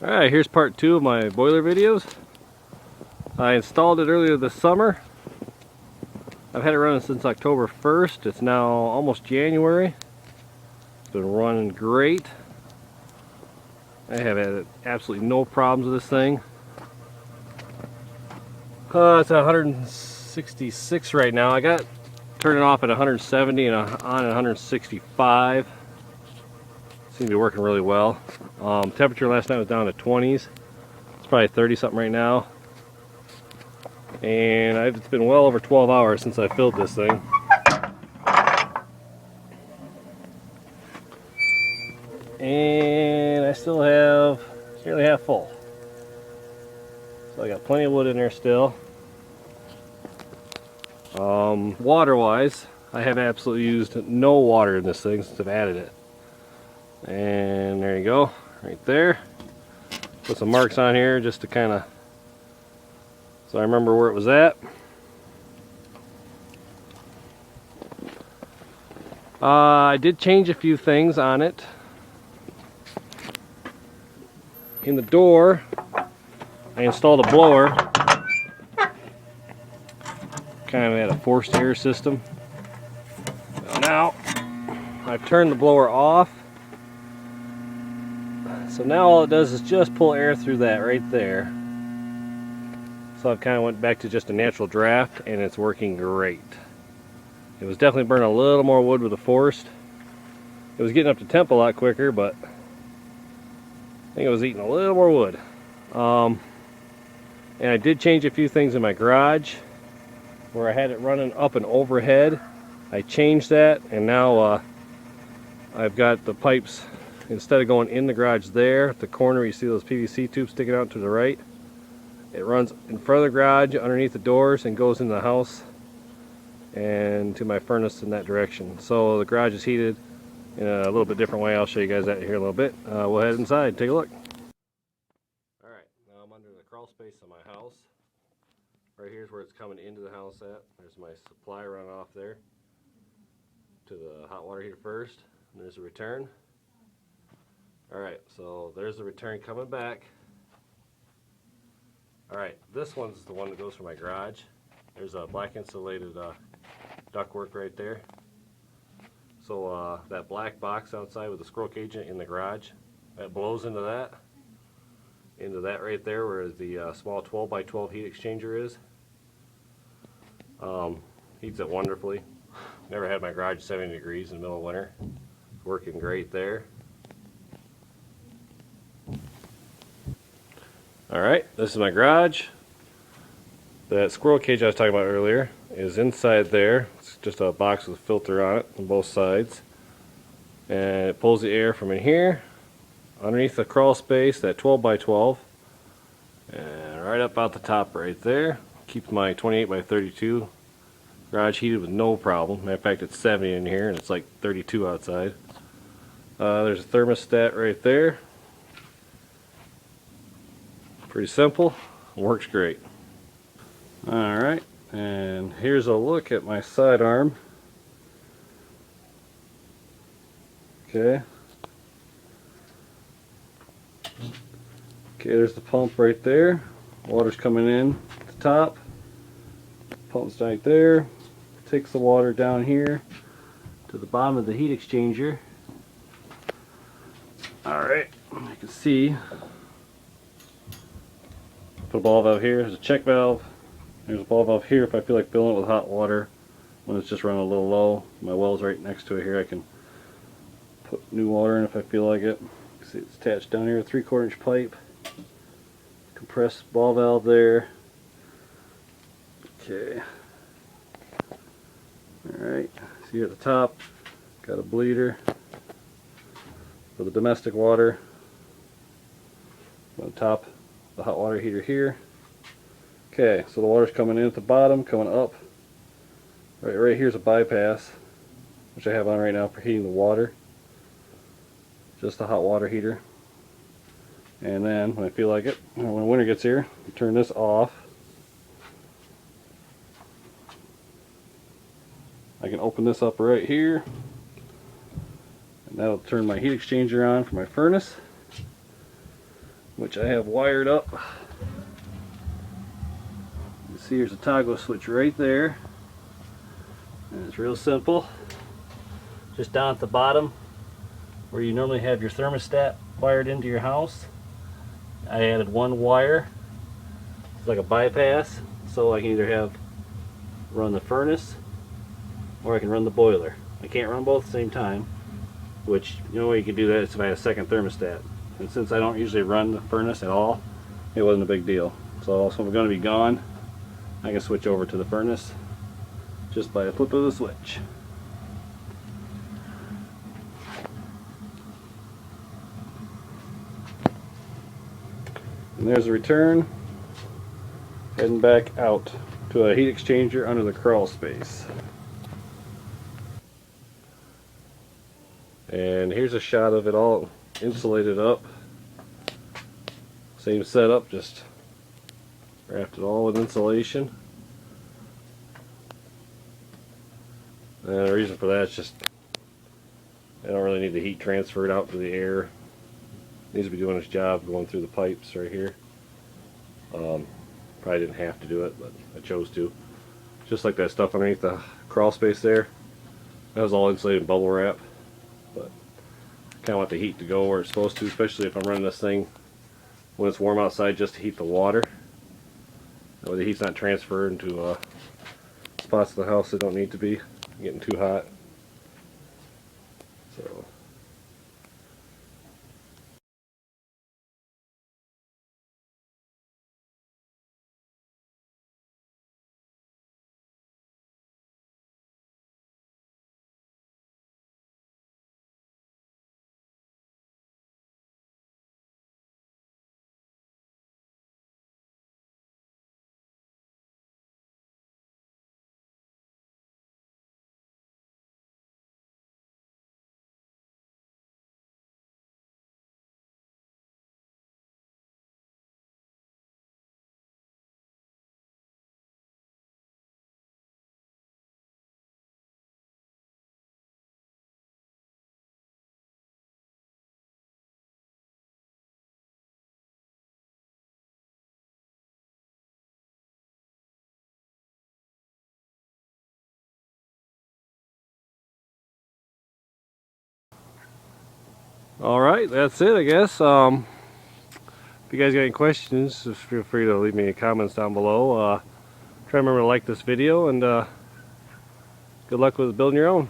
Alright, here's part 2 of my boiler videos. I installed it earlier this summer. I've had it running since October 1st. It's now almost January. It's been running great. I have had absolutely no problems with this thing. It's at 166 right now. I got turning off at 170 and on at 165. Seems to be working really well. Temperature last night was down to 20s. It's probably 30 something right now. And it's been well over 12 hours since I filled this thing. And I still have nearly half full. So I got plenty of wood in there still. Water wise, I have absolutely used no water in this thing since I've added it. And there you go, right there. Put some marks on here just to kind of, so I remember where it was at. I did change a few things on it. In the door, I installed a blower. Kind of had a forced air system. Now, I've turned the blower off. So now all it does is just pull air through that right there. So I've kind of went back to just a natural draft and it's working great. It was definitely burning a little more wood with the forced. It was getting up to temp a lot quicker, but I think it was eating a little more wood. And I did change a few things in my garage where I had it running up and overhead. I changed that, and now I've got the pipes, instead of going in the garage there, at the corner you see those PVC tubes sticking out to the right, it runs in front of the garage underneath the doors and goes into the house and to my furnace in that direction. So the garage is heated in a little bit different way. I'll show you guys that here in a little bit. We'll head inside, take a look. Alright, now I'm under the crawl space of my house. Right here's where it's coming into the house at. There's my supply running off there to the hot water heater first. And there's a return. Alright, so there's the return coming back. Alright, this one's the one that goes for my garage. There's a black insulated ductwork right there. So that black box outside with the squirrel cage in the garage, that blows into that right there where the small 12 by 12 heat exchanger is. Heats it wonderfully. Never had my garage 70 degrees in the middle of winter. It's working great there. Alright, this is my garage. That squirrel cage I was talking about earlier is inside there. It's just a box with a filter on it on both sides. And it pulls the air from in here, underneath the crawl space, that 12 by 12. And right up out the top right there. Keeps my 28 by 32 garage heated with no problem. Matter of fact, it's 70 in here and it's like 32 outside. There's a thermostat right there. Pretty simple, works great. Alright, and here's a look at my sidearm. Okay. Okay, there's the pump right there. Water's coming in at the top. Pump's right there. Takes the water down here to the bottom of the heat exchanger. Alright, you can see. Put a ball valve here. There's a check valve. There's a ball valve here if I feel like filling it with hot water when it's just running a little low. My well's right next to it here. I can put new water in if I feel like it. You can see it's attached down here, a 3/4 inch pipe. Compressed ball valve there. Okay. Alright, see here at the top, got a bleeder for the domestic water. On top, the hot water heater here. Okay, so the water's coming in at the bottom, coming up. Right here's a bypass, which I have on right now for heating the water. Just the hot water heater. And then, when I feel like it, when winter gets here, you turn this off. I can open this up right here. And that'll turn my heat exchanger on for my furnace. which I have wired up. You see here's a toggle switch right there, and it's real simple. Just down at the bottom where you normally have your thermostat wired into your house, I added one wire. It's like a bypass, so I can either run the furnace or I can run the boiler. I can't run both at the same time, which the only way you can do that is if I have a second thermostat. And since I don't usually run the furnace at all, it wasn't a big deal. So if I'm going to be gone, I can switch over to the furnace just by a flip of the switch. And there's the return, heading back out to a heat exchanger under the crawl space. And here's a shot of it all insulated up. Same setup, just wrapped it all with insulation. And the reason for that is just I don't really need the heat transferred out to the air. It needs to be doing its job going through the pipes right here. Probably didn't have to do it, but I chose to. Just like that stuff underneath the crawl space there. That was all insulated bubble wrap. But I kind of want the heat to go where it's supposed to, especially if I'm running this thing when it's warm outside just to heat the water. That way the heat's not transferred into spots of the house that don't need to be getting too hot. So. Alright, that's it, I guess. If you guys got any questions, just feel free to leave me any comments down below. Try to remember to like this video, and good luck with building your own.